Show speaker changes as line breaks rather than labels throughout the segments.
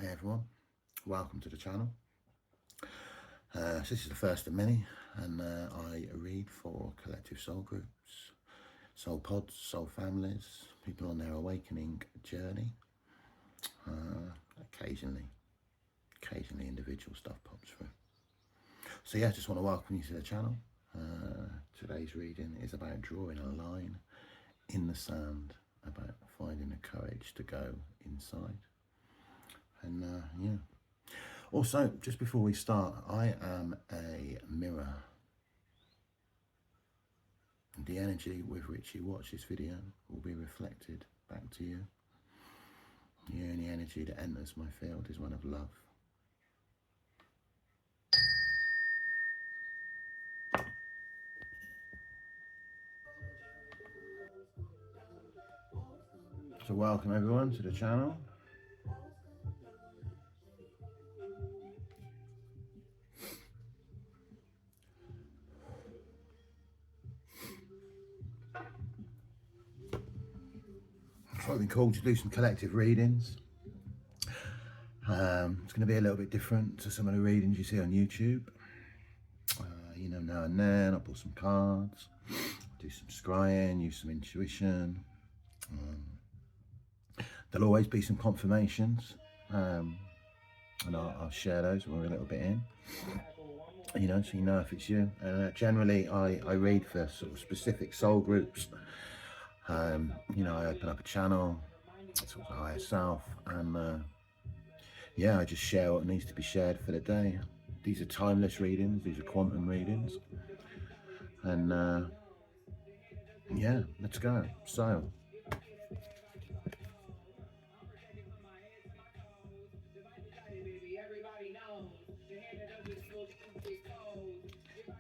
Hey everyone, welcome to the channel. So this is the first of many, and I read for collective soul groups, soul pods, soul families, people on their awakening journey. Occasionally individual stuff pops through. So yeah, just want to welcome you to the channel. Today's reading is about drawing a line in the sand, about finding the courage to go inside. And yeah. Also, just before we start, I am a mirror. And the energy with which you watch this video will be reflected back to you. The only energy that enters my field is one of love. So welcome everyone to the channel. So I've been called to do some collective readings. It's going to be a little bit different to some of the readings you see on YouTube. Now and then I'll pull some cards, do some scrying, use some intuition. There'll always be some confirmations, and I'll share those when we're a little bit in. So you know if it's you. Generally, I read for sort of specific soul groups. I open up a channel, sort of higher self, and yeah, I just share what needs to be shared for the day. These are timeless readings, these are quantum readings, and yeah, let's go. So,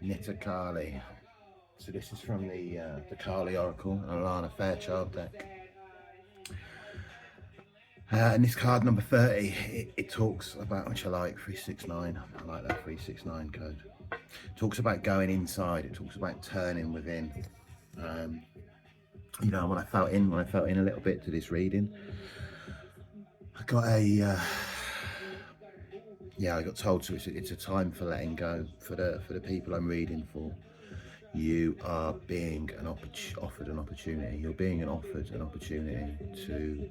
Nitya KALI. So this is from the Kali Oracle, an Alana Fairchild deck. And this card number 30, it talks about, which I like, 369. I like that 369 code. It talks about going inside. It talks about turning within. When I felt in a little bit to this reading, I got I got told to. It's a time for letting go for the people I'm reading for. You are being offered an opportunity. You're being offered an opportunity to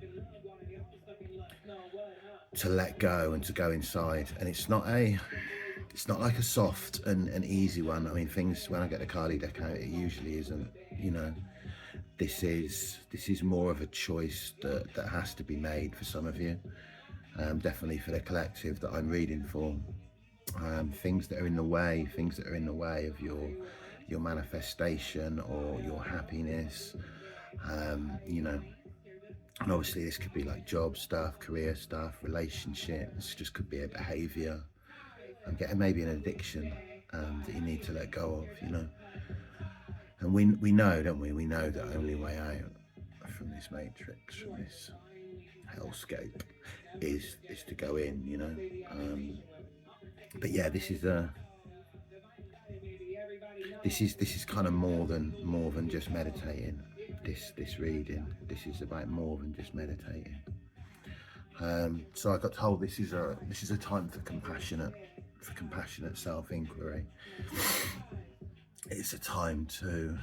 let go and to go inside. And it's not like a soft and easy one. I mean, things, when I get the Kali deck out, it usually isn't. This is more of a choice that has to be made for some of you. Definitely for the collective that I'm reading for. Things that are in the way of your manifestation or your happiness. And obviously this could be like job stuff, career stuff, relationships. Just could be a behavior. I'm getting maybe an addiction that you need to let go of. And we know, don't we? We know the only way out from this matrix, from this hellscape, is to go in. But yeah, this is kind of more than just meditating. This reading, this is about more than just meditating. So I got told this is a time for compassionate self-inquiry. It's a time to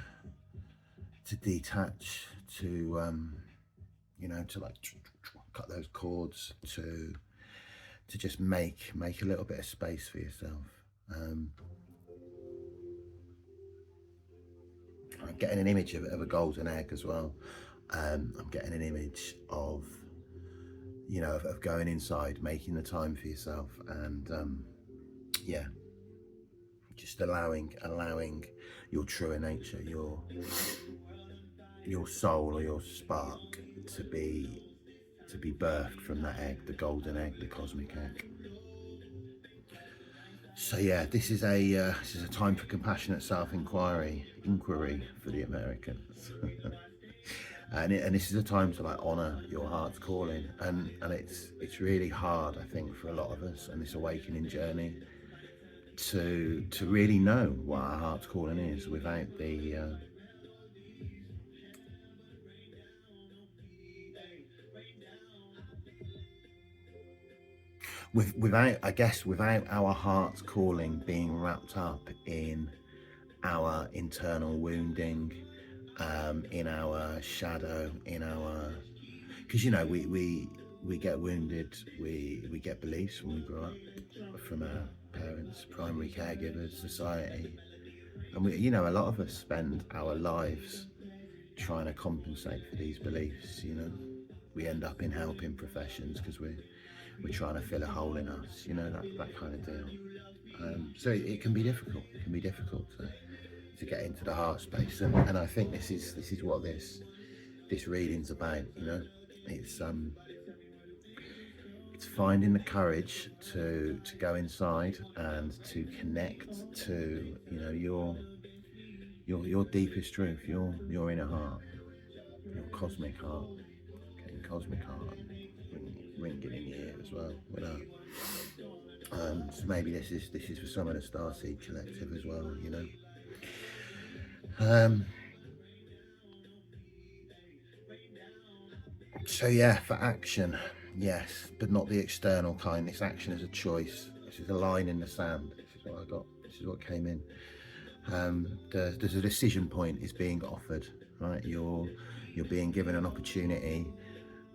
detach, to like cut those cords, to just make a little bit of space for yourself. I'm getting an image of a golden egg as well. I'm getting an image of of going inside, making the time for yourself, and yeah, just allowing your truer nature, your soul or your spark to be birthed from that egg, the golden egg, the cosmic egg. So yeah, this is a time for compassionate self-inquiry for the Americans. And this is a time to like honor your heart's calling, and it's really hard, I think, for a lot of us on this awakening journey to really know what our heart's calling is without without, I guess, without our heart's calling being wrapped up in our internal wounding, in our shadow, in our, because you know we get wounded, we get beliefs when we grow up from our parents, primary caregivers, society, and we, you know, a lot of us spend our lives trying to compensate for these beliefs. You know, we end up in helping professions because we're trying to fill a hole in us. You know, that kind of deal. So it can be difficult. It can be difficult to get into the heart space, and I think this is what this reading's about. You know, it's it's finding the courage to go inside and to connect to, you know, your deepest truth, your inner heart, your cosmic heart, getting cosmic heart ringing in the ear as well with that. So maybe this is for some of the Starseed Collective as well, you know. Um, so yeah, for action, yes, but not the external kind. This action is a choice. This is a line in the sand. This is what I got. This is what came in. There's a decision point is being offered, right? You're being given an opportunity,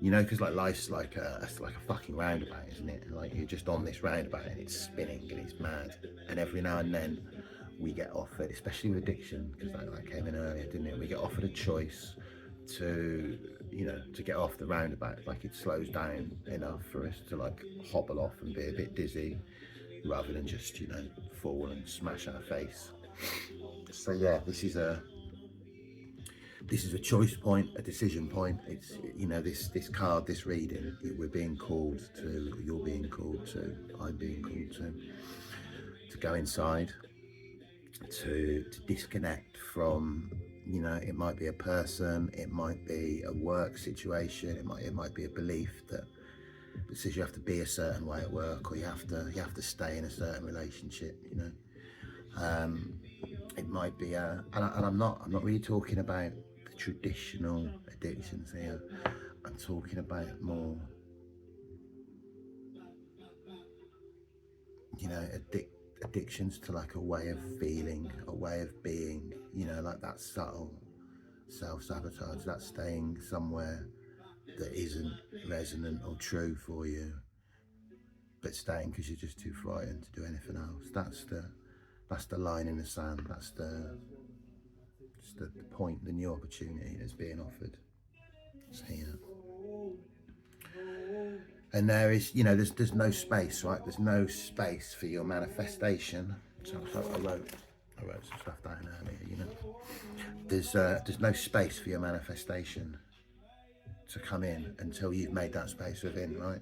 you know, because like life's like it's like a fucking roundabout, isn't it? Like you're just on this roundabout and it's spinning and it's mad, and every now and then we get offered, especially with addiction, because that came in earlier, didn't it? We get offered a choice to, you know, to get off the roundabout. Like it slows down enough for us to like hobble off and be a bit dizzy, rather than just, you know, fall and smash our face. So yeah, this is a choice point, a decision point. It's, you know, this card, this reading, we're being called to, you're being called to, I'm being called to go inside, to disconnect from, you know, it might be a person, it might be a work situation, it might be a belief that says you have to be a certain way at work, or you have to stay in a certain relationship, you know. It might be and I'm not really talking about the traditional addictions here. I'm talking about more, you know, addictions to like a way of feeling, a way of being, you know, like that subtle self-sabotage, that staying somewhere that isn't resonant or true for you, but staying because you're just too frightened to do anything else. That's the line in the sand. That's the point, the new opportunity that's being offered. So, yeah. And there is, you know, there's no space, right? There's no space for your manifestation. So I wrote some stuff down earlier, you know. There's no space for your manifestation to come in until you've made that space within, right?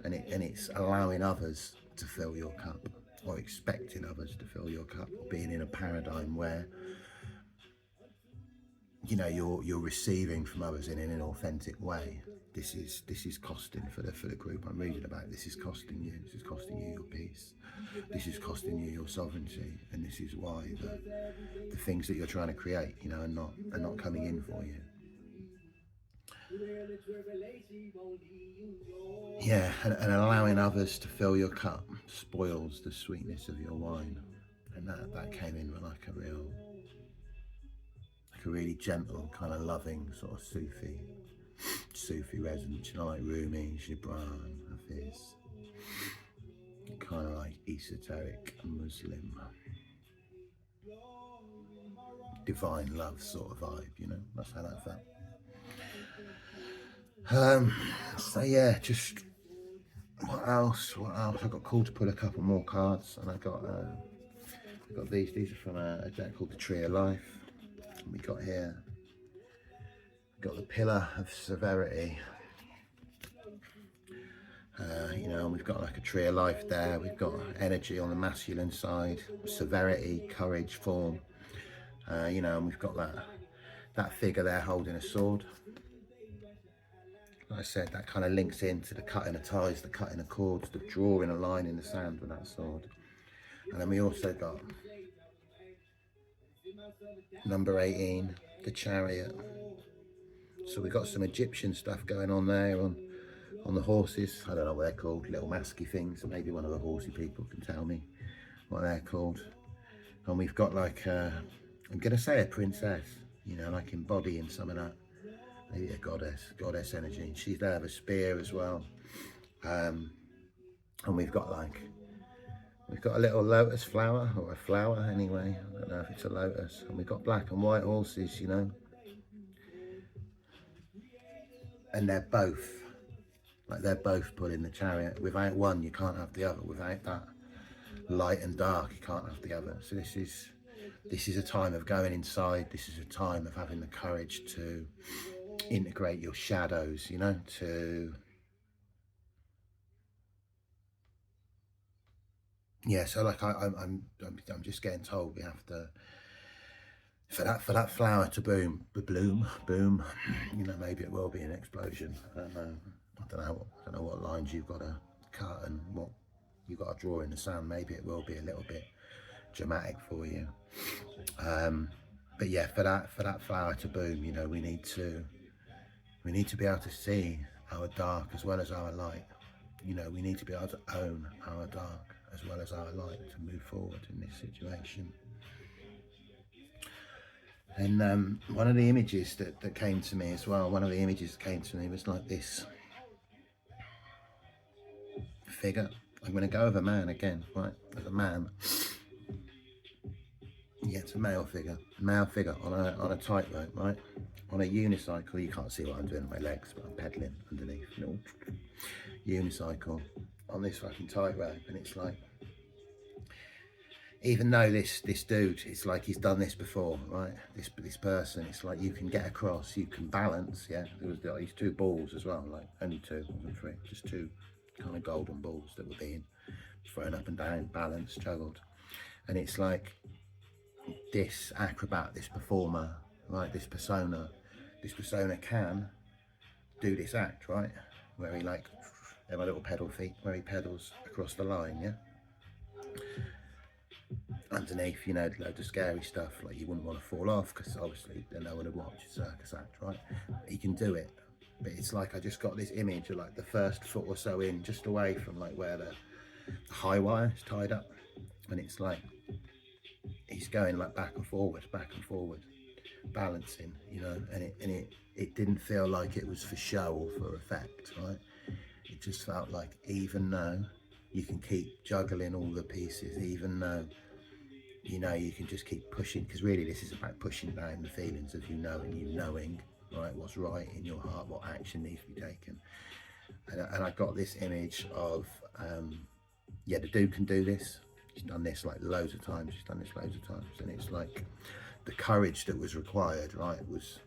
And it's allowing others to fill your cup, or expecting others to fill your cup, or being in a paradigm where, you know, you're receiving from others in an authentic way. This is costing for the group I'm reading about. This is costing you. This is costing you your peace. This is costing you your sovereignty, and this is why the things that you're trying to create, you know, are not coming in for you. Yeah, and allowing others to fill your cup spoils the sweetness of your wine, and that came in with like a really gentle, kind of loving sort of Sufi resonance, you know, like Rumi, Gibran, Hafiz, kind of like esoteric Muslim, divine love sort of vibe, you know. That's how that felt. So yeah, just what else? What else? I got called to pull a couple more cards, and I got these. These are from a deck called the Tree of Life. And we got here. Got the Pillar of Severity. You know, and we've got like a tree of life there. We've got energy on the masculine side, severity, courage, form. You know, and we've got that figure there holding a sword. Like I said, that kind of links into the cutting of ties, the cutting of cords, the drawing a line in the sand with that sword. And then we also got number 18, the Chariot. So we got some Egyptian stuff going on there, on on the horses. I don't know what they're called, little masky things. Maybe one of the horsey people can tell me what they're called. And we've got like, I'm going to say a princess, you know, like embodying some of that, maybe a goddess energy. And she's there with a spear as well. And we've got a little lotus flower, or a flower anyway. I don't know if it's a lotus. And we've got black and white horses, you know. And they're both pulling the chariot. Without one, you can't have the other. Without that light and dark, you can't have the other. So this is a time of going inside. This is a time of having the courage to integrate your shadows, you know, so like I'm just getting told we have to, for that flower to bloom, you know, maybe it will be an explosion. I don't know what lines you've got to cut and what you've got to draw in the sand. Maybe it will be a little bit dramatic for you. But yeah, for that flower to bloom, you know, we need to be able to see our dark as well as our light. You know, we need to be able to own our dark as well as our light to move forward in this situation. And one of the images that came to me as well, was like this figure. I'm going to go with a man again, right? As a man. Yeah, it's a male figure on a tightrope, right? On a unicycle. You can't see what I'm doing with my legs, but I'm pedaling underneath. You know, unicycle on this fucking tightrope, and it's like, even though this dude, it's like he's done this before, right? This person, it's like you can get across, you can balance. Yeah, there was these two balls as well, like only two, wasn't three, just two kind of golden balls that were being thrown up and down, balanced, juggled, and it's like this acrobat, this performer, right? This persona can do this act, right? Where he like, they're my little pedal feet, where he pedals across the line, yeah? Underneath, you know, loads of scary stuff, like you wouldn't want to fall off, because obviously then no one would watch a circus act, right? He can do it, but it's like I just got this image of like the first foot or so in, just away from like where the high wire is tied up, and it's like he's going like back and forward, balancing, you know, and it didn't feel like it was for show or for effect, right? It just felt like, even though you can keep juggling all the pieces, even though, you know, you can just keep pushing, because really this is about pushing down the feelings of you knowing, right, what's right in your heart, what action needs to be taken. And I got this image of, yeah, the dude can do this. He's done this like loads of times. And it's like the courage that was required, right, was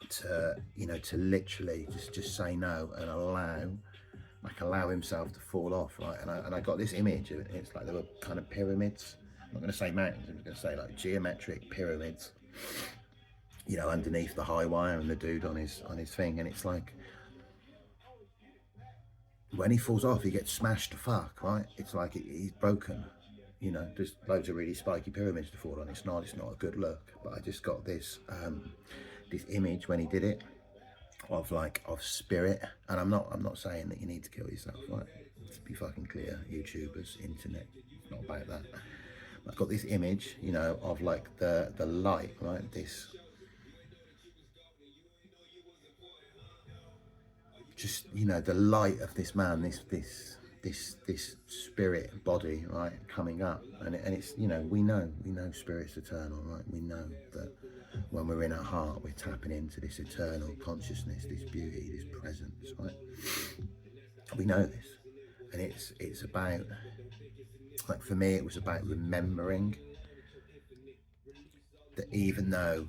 to, you know, to literally just say no and allow himself to fall off, right? And I got this image of it. It's like there were kind of pyramids. I'm not going to say mountains. I'm going to say like geometric pyramids, you know, underneath the high wire, and the dude on his thing. And it's like, when he falls off, he gets smashed to fuck, right? It's like he's broken. You know, there's loads of really spiky pyramids to fall on. It's not a good look. But I just got this this image when he did it of spirit. And I'm not saying that you need to kill yourself, right? Let's be fucking clear, YouTubers, internet, it's not about that. I've got this image, you know, of like the light, right? This just, you know, the light of this man, this spirit body, right, coming up, and it's, you know, we know spirit's eternal, right? We know that when we're in our heart, we're tapping into this eternal consciousness, this beauty, this presence, right? We know this, and it's about, like, for me, it was about remembering that, even though,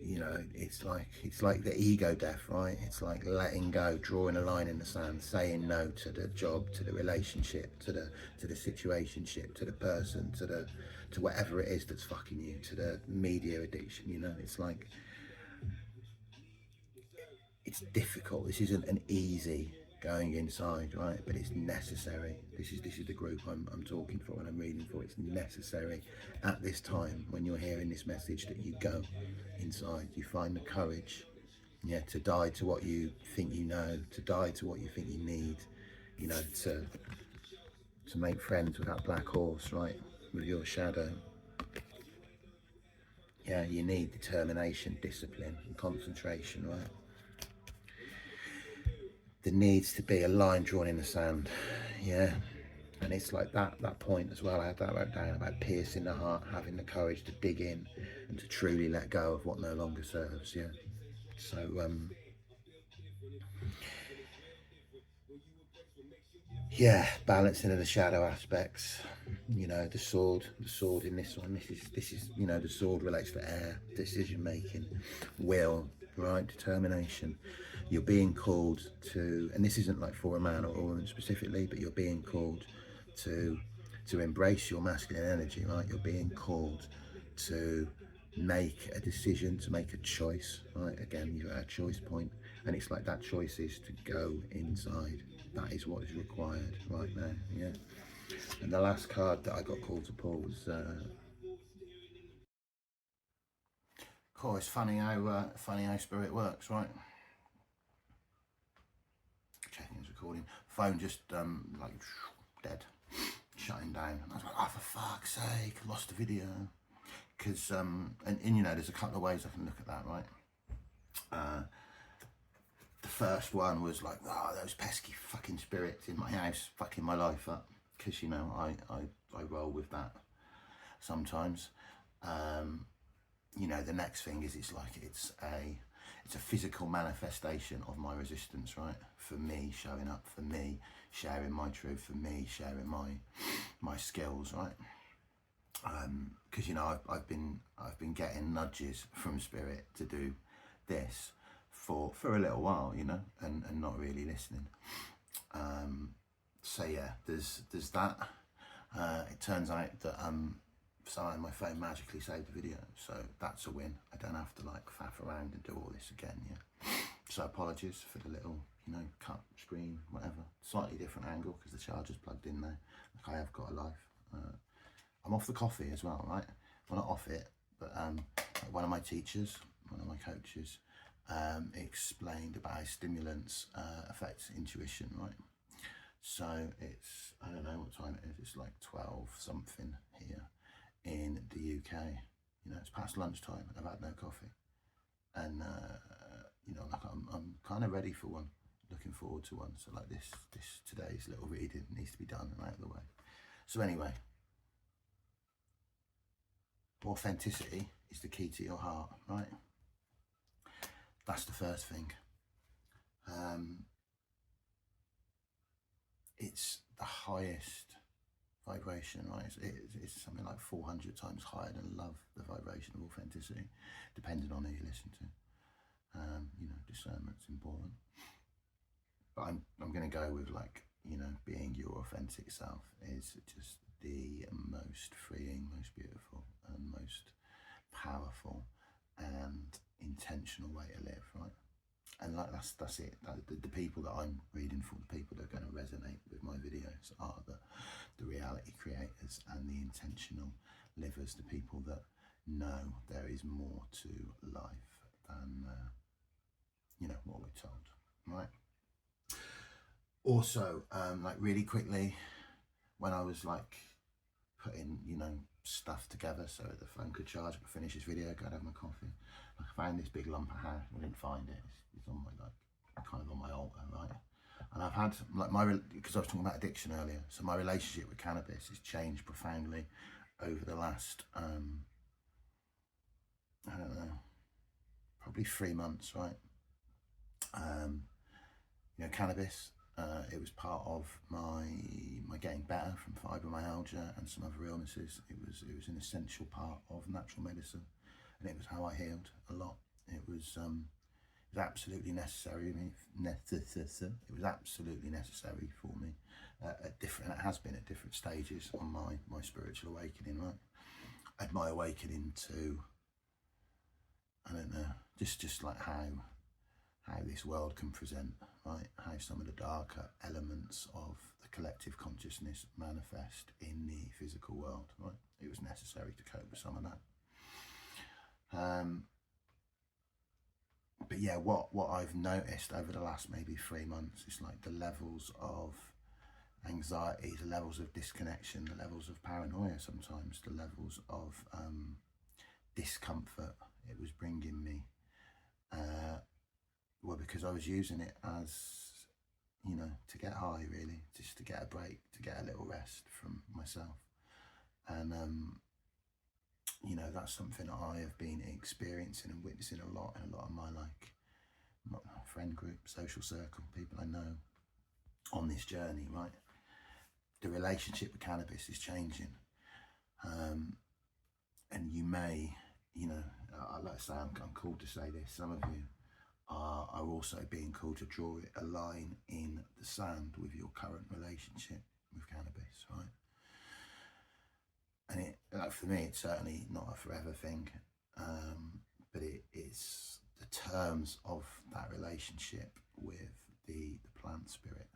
you know, it's like the ego death, right? It's like letting go, drawing a line in the sand, saying no to the job, to the relationship, to the situationship, to the person, to whatever it is that's fucking you, to the media addiction, you know. It's like, it's difficult. This isn't an easy going inside, right? But it's necessary. This is the group I'm talking for and I'm reading for. It's necessary at this time, when you're hearing this message, that you go inside, you find the courage Yeah, to die to what you think you know, to die to what you think you need, you know, to make friends with that black horse, right, with your shadow. Yeah, you need determination, discipline, and concentration, right? There needs to be a line drawn in the sand, yeah. And it's like that point as well. I had that wrote down about piercing the heart, having the courage to dig in and to truly let go of what no longer serves, yeah. So, yeah, balancing of the shadow aspects. You know, the sword in this one. This is you know, the sword relates to air, decision making, will, right, determination. You're being called to, and this isn't like for a man or a woman specifically, but you're being called to embrace your masculine energy, right? You're being called to make a decision, to make a choice, right? Again, you're at a choice point, and it's like that choice is to go inside. That is what is required right now, yeah. And the last card that I got called to pull was cool. It's funny how spirit works, right? Checking his recording. Phone just like dead, shutting down. And I was like, oh, for fuck's sake, lost the video. Because and you know, there's a couple of ways I can look at that, right? The first one was like, oh, those pesky fucking spirits in my house fucking my life up. Because you know, I roll with that sometimes. You know, the next thing is it's like it's a physical manifestation of my resistance, right? For me showing up, for me sharing my truth, for me sharing my skills, right? Because you know, I've been getting nudges from spirit to do this for a little while, you know, and not really listening. So yeah, there's that. It turns out that somehow my phone magically saved the video, so that's a win. I don't have to like faff around and do all this again, yeah. So apologies for the little, you know, cut screen, whatever. Slightly different angle because the charger's plugged in there. Like I have got a life. I'm off the coffee as well, right? Well, not off it, but one of my teachers, one of my coaches, explained about how stimulants affect intuition, right? So it's, I don't know what time it is, it's like 12 something here in the UK. You know, it's past lunchtime and I've had no coffee. And, you know, like I'm kind of ready for one, looking forward to one. So like this today's little reading needs to be done and out of the way. So anyway, authenticity is the key to your heart, right? That's the first thing. It's the highest vibration, right? It's something like 400 times higher than love, the vibration of authenticity, depending on who you listen to. You know, discernment's important. But I'm going to go with like, you know, being your authentic self is just the most freeing, most beautiful, and most powerful and intentional way to live, right? And like that's it. The people that I'm reading for, the people that are going to resonate with my videos are the reality creators and the intentional livers, the people that know there is more to life than you know, what we're told, right? Also, like really quickly, when I was like putting, you know, stuff together so the phone could charge, I could finish this video, go and have my coffee. Like I found this big lump of hair. I didn't find it. It's on my like kind of on my altar, right? And I've had like because I was talking about addiction earlier. So my relationship with cannabis has changed profoundly over the last I don't know, probably 3 months, right? You know, cannabis. It was part of my getting better from fibromyalgia and some other illnesses. It was an essential part of natural medicine, and it was how I healed a lot. It was absolutely necessary. I mean, it was absolutely necessary for me at different. It has been at different stages on my spiritual awakening. Right, I had my awakening to, I don't know, just like how this world can present, right? How some of the darker elements of the collective consciousness manifest in the physical world, right? It was necessary to cope with some of that. But yeah, what I've noticed over the last maybe 3 months is like the levels of anxiety, the levels of disconnection, the levels of paranoia sometimes, the levels of discomfort it was bringing me. Well, because I was using it as, you know, to get high, really, just to get a break, to get a little rest from myself. And, you know, that's something that I have been experiencing and witnessing a lot in a lot of my, like, my friend group, social circle, people I know on this journey, right? The relationship with cannabis is changing. And you may, you know, like I say, I'm called to say this, some of you are also being called to draw a line in the sand with your current relationship with cannabis, right? And it, like for me, it's certainly not a forever thing, but it is the terms of that relationship with the plant spirit.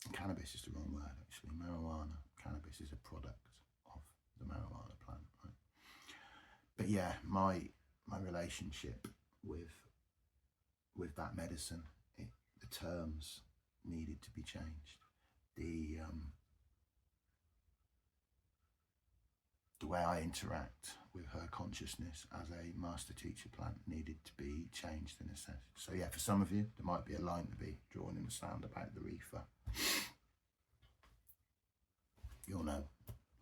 And cannabis is the wrong word, actually. Marijuana, cannabis is a product of the marijuana plant, right? But yeah, my relationship with that medicine, the terms needed to be changed. The way I interact with her consciousness as a master teacher plant needed to be changed in a sense. So yeah, for some of you, there might be a line to be drawn in the sand about the reefer. You'll know.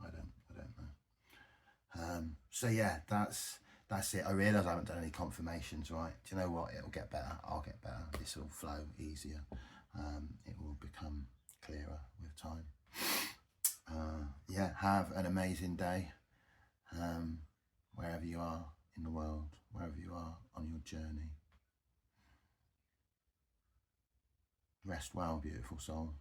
I don't know. So yeah, that's it. I realise I haven't done any confirmations, right? Do you know what? It'll get better. I'll get better. This will flow easier. It will become clearer with time. Yeah, have an amazing day. Wherever you are in the world, wherever you are on your journey. Rest well, beautiful soul.